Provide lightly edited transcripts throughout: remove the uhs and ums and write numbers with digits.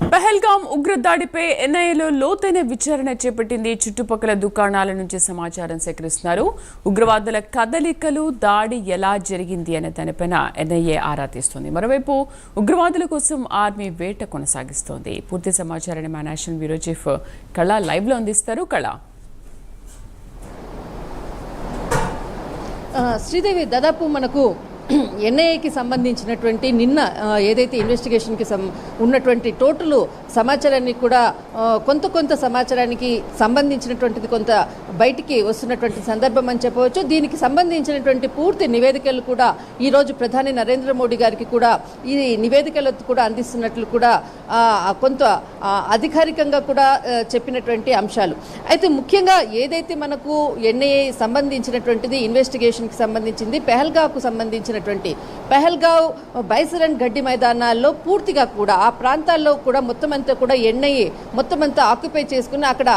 పహల్గాం ఉగ్రదాడిపై ఎన్ఐఏలో లోతైన విచారణ చేపట్టింది. చుట్టుపక్కల దుకాణాల నుంచి సమాచారం సేకరిస్తున్నారు. ఉగ్రవాదుల కదలికలు, దాడి ఎలా జరిగింది అనే దానిపైన ఎన్ఐఏ ఆరా తీస్తోంది. మరోవైపు ఉగ్రవాదుల కోసం ఆర్మీ వేట కొనసాగిస్తోంది. పూర్తి సమాచారాన్ని మా నేషనల్ బ్యూరో చీఫ్ కళ లైవ్ లో అందిస్తారు. కళ, శ్రీదేవి, దాదాపు మనకు ఎన్ఐఏకి సంబంధించినటువంటి నిన్న ఏదైతే ఇన్వెస్టిగేషన్కి ఉన్నటువంటి టోటల్ సమాచారాన్ని కూడా కొంత సమాచారానికి సంబంధించినటువంటిది కొంత బయటికి వస్తున్నటువంటి సందర్భం అని చెప్పవచ్చు. దీనికి సంబంధించినటువంటి పూర్తి నివేదికలు కూడా ఈరోజు ప్రధాని నరేంద్ర మోడీ గారికి కూడా ఈ నివేదికలు కూడా అందిస్తున్నట్లు కూడా కొంత అధికారికంగా కూడా చెప్పినటువంటి అంశాలు. అయితే ముఖ్యంగా ఏదైతే మనకు ఎన్ఐఏ సంబంధించినటువంటిది ఇన్వెస్టిగేషన్కి సంబంధించింది, పెహల్గావ్కు సంబంధించినటువంటి పెహల్గావ్, బైసరన్ గడ్డి మైదానాల్లో పూర్తిగా కూడా ఆ ప్రాంతాల్లో కూడా మొత్తం అంతా కూడా ఎన్ఐఏ మొత్తం అంతా ఆక్యుపై చేసుకుని అక్కడ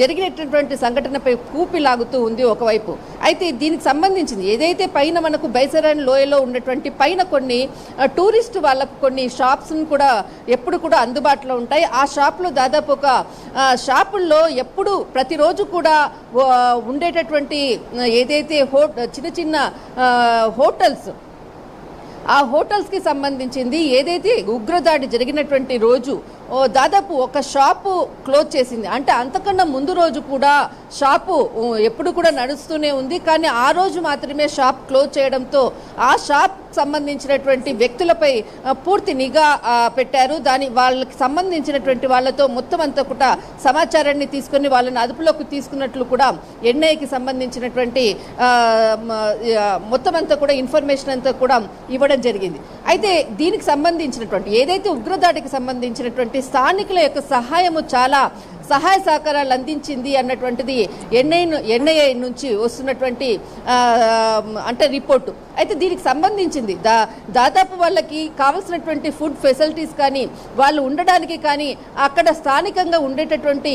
జరిగినటువంటి సంఘటనపై కూపిలాగుతూ ఉంది ఒకవైపు. అయితే దీనికి సంబంధించింది ఏదైతే పైన మనకు బైసరన్ లోయలో ఉన్నటువంటి పైన కొన్ని టూరిస్ట్ వాళ్ళకు కొన్ని షాప్స్ను కూడా ఎప్పుడు కూడా అందుబాటులో ఉంటాయి. ఆ షాప్లో దాదాపు ఒక షాపుల్లో ఎప్పుడు ప్రతిరోజు కూడా ఉండేటటువంటి ఏదైతే చిన్న హోటల్స్, ఆ హోటల్స్కి సంబంధించింది ఏదైతే ఉగ్రదాడి జరిగినటువంటి రోజు దాదాపు ఒక షాపు క్లోజ్ చేసింది. అంటే అంతకన్నా ముందు రోజు కూడా షాపు ఎప్పుడు కూడా నడుస్తూనే ఉంది. కానీ ఆ రోజు మాత్రమే షాప్ క్లోజ్ చేయడంతో ఆ షాప్ సంబంధించినటువంటి వ్యక్తులపై పూర్తి నిఘా పెట్టారు. వాళ్ళకి సంబంధించినటువంటి వాళ్ళతో మొత్తం అంతా కూడా సమాచారాన్ని తీసుకొని వాళ్ళని అదుపులోకి తీసుకున్నట్లు కూడా ఎన్ఐఏకి సంబంధించినటువంటి మొత్తం అంతా కూడా ఇన్ఫర్మేషన్ అంతా కూడా ఇవ్వడం జరిగింది. అయితే దీనికి సంబంధించినటువంటి ఏదైతే ఉగ్రదాడికి సంబంధించినటువంటి స్థానికుల యొక్క సహాయము చాలా సహాయ సహకారాలు అందించింది అన్నటువంటిది ఎన్ఐఏ నుంచి వస్తున్నటువంటి అంటే రిపోర్టు. అయితే దీనికి సంబంధించింది దాదాపు వాళ్ళకి కావాల్సినటువంటి ఫుడ్ ఫెసిలిటీస్ కానీ, వాళ్ళు ఉండడానికి కానీ, అక్కడ స్థానికంగా ఉండేటటువంటి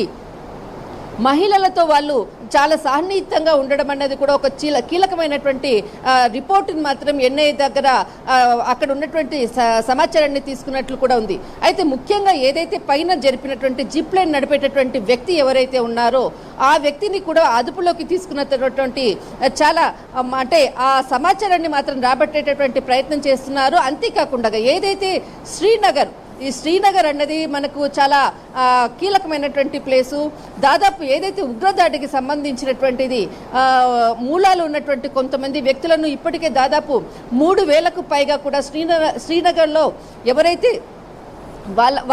మహిళలతో వాళ్ళు చాలా సన్నిహితంగా ఉండడం అనేది కూడా ఒక కీలకమైనటువంటి రిపోర్టుని మాత్రం ఎన్ఐఏ దగ్గర అక్కడ ఉన్నటువంటి సమాచారాన్ని తీసుకున్నట్లు కూడా ఉంది. అయితే ముఖ్యంగా ఏదైతే పైన జరిపినటువంటి జిప్ లైన్ నడిపేటటువంటి వ్యక్తి ఎవరైతే ఉన్నారో ఆ వ్యక్తిని కూడా అదుపులోకి తీసుకున్నటువంటి చాలా అంటే ఆ సమాచారాన్ని మాత్రం రాబట్టేటటువంటి ప్రయత్నం చేస్తున్నారు. అంతేకాకుండా ఏదైతే ఈ శ్రీనగర్ అన్నది మనకు చాలా కీలకమైనటువంటి ప్లేసు. దాదాపు ఏదైతే ఉగ్రదాడికి సంబంధించినటువంటిది మూలాలు ఉన్నటువంటి కొంతమంది వ్యక్తులను ఇప్పటికే దాదాపు 3,000కు పైగా కూడా శ్రీనగర్లో ఎవరైతే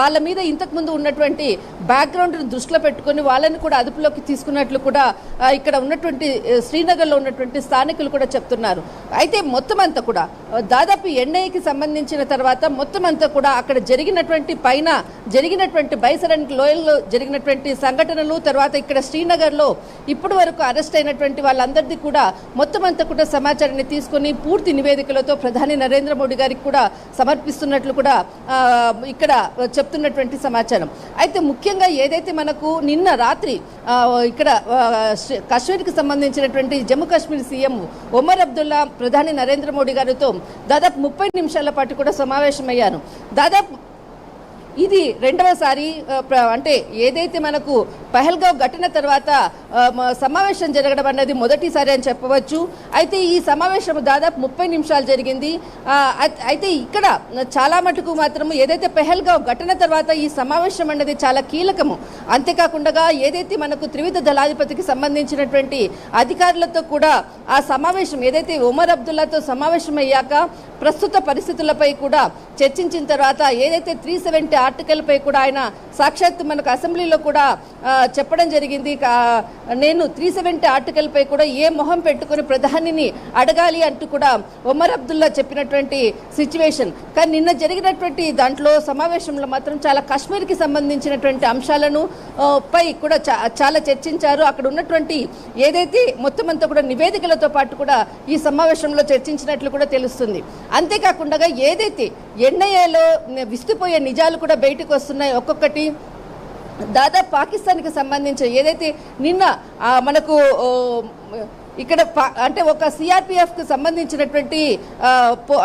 వాళ్ళ మీద ఇంతకుముందు ఉన్నటువంటి బ్యాక్గ్రౌండ్ను దృష్టిలో పెట్టుకొని వాళ్ళని కూడా అదుపులోకి తీసుకున్నట్లు కూడా ఇక్కడ ఉన్నటువంటి శ్రీనగర్లో ఉన్నటువంటి స్థానికులు కూడా చెప్తున్నారు. అయితే మొత్తం అంతా కూడా దాదాపు ఎన్ఐఏకి సంబంధించిన తర్వాత మొత్తం అంతా కూడా అక్కడ జరిగినటువంటి బైసరన్ లోయల్లో జరిగినటువంటి సంఘటనలు, తర్వాత ఇక్కడ శ్రీనగర్లో ఇప్పటి వరకు అరెస్ట్ అయినటువంటి వాళ్ళందరిది కూడా మొత్తం అంతా కూడా సమాచారాన్ని తీసుకొని పూర్తి నివేదికలతో ప్రధాని నరేంద్ర మోడీ గారికి కూడా సమర్పిస్తున్నట్లు కూడా ఇక్కడ చెప్తున్నటువంటి సమాచారం. అయితే ముఖ్యంగా ఏదైతే మనకు నిన్న రాత్రి ఇక్కడ కాశ్మీర్కి సంబంధించినటువంటి జమ్మూ కాశ్మీర్ సీఎం ఒమర్ అబ్దుల్లా ప్రధాని నరేంద్ర మోడీ గారితో దాదాపు 30 నిమిషాల పాటు కూడా సమావేశమయ్యారు. దాదాపు ఇది రెండవసారి అంటే ఏదైతే మనకు పహల్గావ్ ఘటన తర్వాత సమావేశం జరగడం అనేది మొదటిసారి అని చెప్పవచ్చు. అయితే ఈ సమావేశం దాదాపు 30 నిమిషాలు జరిగింది. అయితే ఇక్కడ చాలా మటుకు మాత్రం ఏదైతే పహల్గావ్ ఘటన తర్వాత ఈ సమావేశం అనేది చాలా కీలకము. అంతేకాకుండా ఏదైతే మనకు త్రివిధ దళాధిపతికి సంబంధించినటువంటి అధికారులతో కూడా ఆ సమావేశం ఏదైతే ఒమర్ అబ్దుల్లాతో సమావేశం అయ్యాక ప్రస్తుత పరిస్థితులపై కూడా చర్చించిన తర్వాత ఏదైతే 370 ఆర్టికల్పై కూడా ఆయన సాక్షాత్తు మనకు అసెంబ్లీలో కూడా చెప్పడం జరిగింది. నేను 370 ఆర్టికల్పై కూడా ఏ మొహం పెట్టుకుని ప్రధానిని అడగాలి అంటూ కూడా ఒమర్ అబ్దుల్లా చెప్పినటువంటి సిచ్యువేషన్. కానీ నిన్న జరిగినటువంటి దాంట్లో సమావేశంలో మాత్రం చాలా కాశ్మీర్కి సంబంధించినటువంటి అంశాలను పై కూడా చాలా చర్చించారు. అక్కడ ఉన్నటువంటి ఏదైతే మొత్తం అంతా కూడా నివేదికలతో పాటు కూడా ఈ సమావేశంలో చర్చించినట్లు కూడా తెలుస్తుంది. అంతేకాకుండా ఏదైతే ఎన్ఐఏలో విస్తుపోయే నిజాలు కూడా బయటకు వస్తున్నాయి ఒక్కొక్కటి. దాదాపు పాకిస్తాన్కి సంబంధించి ఏదైతే నిన్న మనకు ఇక్కడ అంటే ఒక సిఆర్పిఎఫ్ కు సంబంధించినటువంటి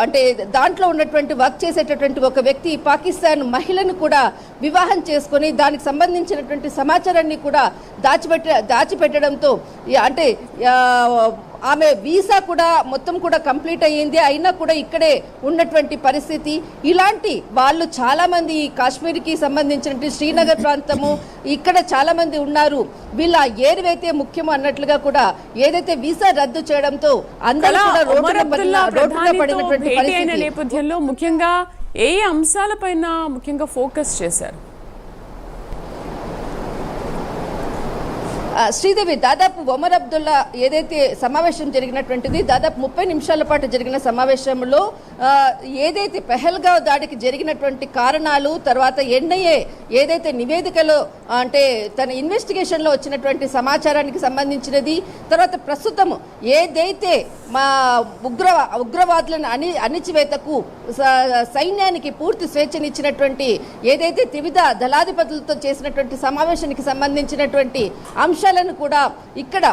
అంటే దాంట్లో ఉన్నటువంటి వర్క్ చేసేటటువంటి ఒక వ్యక్తి పాకిస్తాన్ మహిళను కూడా వివాహం చేసుకొని దానికి సంబంధించినటువంటి సమాచారాన్ని కూడా దాచిపెట్టడంతో అంటే ఆమె వీసా కూడా మొత్తం కూడా కంప్లీట్ అయ్యింది, అయినా కూడా ఇక్కడే ఉన్నటువంటి పరిస్థితి. ఇలాంటి వాళ్ళు చాలా మంది కాశ్మీర్కి సంబంధించినటువంటి శ్రీనగర్ ప్రాంతము ఇక్కడ చాలా మంది ఉన్నారు. వీళ్ళ ఏరివైతే ముఖ్యమో అన్నట్లుగా కూడా ఏదైతే వీసా రద్దు చేయడంతో అందరూ కూడా రోడ్డున పడినటువంటి పరిస్థితి నేపథ్యంలో ముఖ్యంగా ఏ అంశాలపైన ముఖ్యంగా ఫోకస్ చేశారు? శ్రీదేవి, దాదాపు ఒమర్ అబ్దుల్లా ఏదైతే సమావేశం జరిగినటువంటిది దాదాపు 30 నిమిషాల పాటు జరిగిన సమావేశంలో ఏదైతే పెహల్గావ్ దాడికి జరిగినటువంటి కారణాలు, తర్వాత ఎన్ఐఏ ఏదైతే నివేదికలో అంటే తన ఇన్వెస్టిగేషన్లో వచ్చినటువంటి సమాచారానికి సంబంధించినది, తర్వాత ప్రస్తుతం ఏదైతే మా ఉగ్రవాదులను అణిచివేతకు సైన్యానికి పూర్తి స్వేచ్ఛనిచ్చినటువంటి ఏదైతే త్రివిధ దళాధిపతులతో చేసినటువంటి సమావేశానికి సంబంధించినటువంటి అంశాలను కూడా ఇక్కడ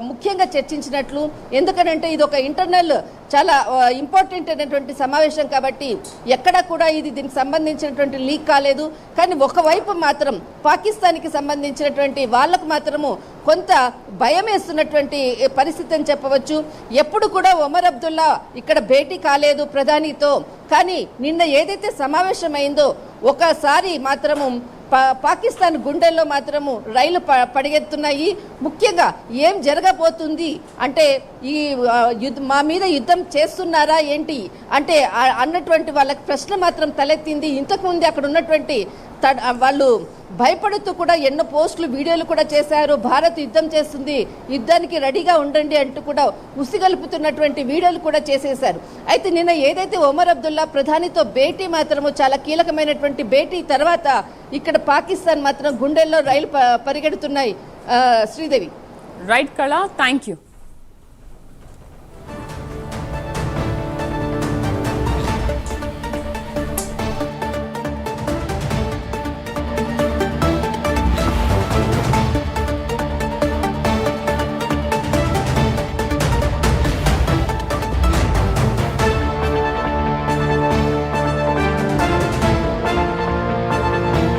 ముఖ్యంగా చర్చించినట్లు. ఎందుకనంటే ఇది ఒక ఇంటర్నల్ చాలా ఇంపార్టెంట్ అయినటువంటి సమావేశం కాబట్టి ఎక్కడ కూడా దీనికి సంబంధించినటువంటి లీక్ కాలేదు. కానీ ఒకవైపు మాత్రం పాకిస్తాన్కి సంబంధించినటువంటి వాళ్లకు మాత్రము కొంత భయం వేస్తున్నటువంటి పరిస్థితి అని చెప్పవచ్చు. ఎప్పుడు కూడా ఒమర్ అబ్దుల్లా ఇక్కడ భేటీ కాలేదు ప్రధానితో, కానీ నిన్న ఏదైతే సమావేశం అయిందో ఒకసారి మాత్రము పాకిస్తాన్ గుండెల్లో మాత్రము రైలు పడిగెత్తున్నాయి. ముఖ్యంగా ఏం జరగబోతుంది అంటే మా మీద యుద్ధం చేస్తున్నారా ఏంటి అంటే అన్నటువంటి వాళ్ళకి ప్రశ్న మాత్రం తలెత్తింది. ఇంతకుముందు అక్కడ ఉన్నటువంటి వాళ్ళు భయపడుతూ కూడా ఎన్నో పోస్టులు వీడియోలు కూడా చేశారు. భారత్ యుద్ధం చేస్తుంది, యుద్ధానికి రెడీగా ఉండండి అంటూ కూడా ఉసిగలుపుతున్నటువంటి వీడియోలు కూడా చేసేశారు. అయితే నిన్న ఏదైతే ఒమర్ అబ్దుల్లా ప్రధానితో భేటీ మాత్రము చాలా కీలకమైనటువంటి భేటీ తర్వాత ఇక్కడ పాకిస్తాన్ మాత్రం గుండెల్లో రైలు పరిగెడుతున్నాయి. శ్రీదేవి. రైట్ కళ, థ్యాంక్ యూ.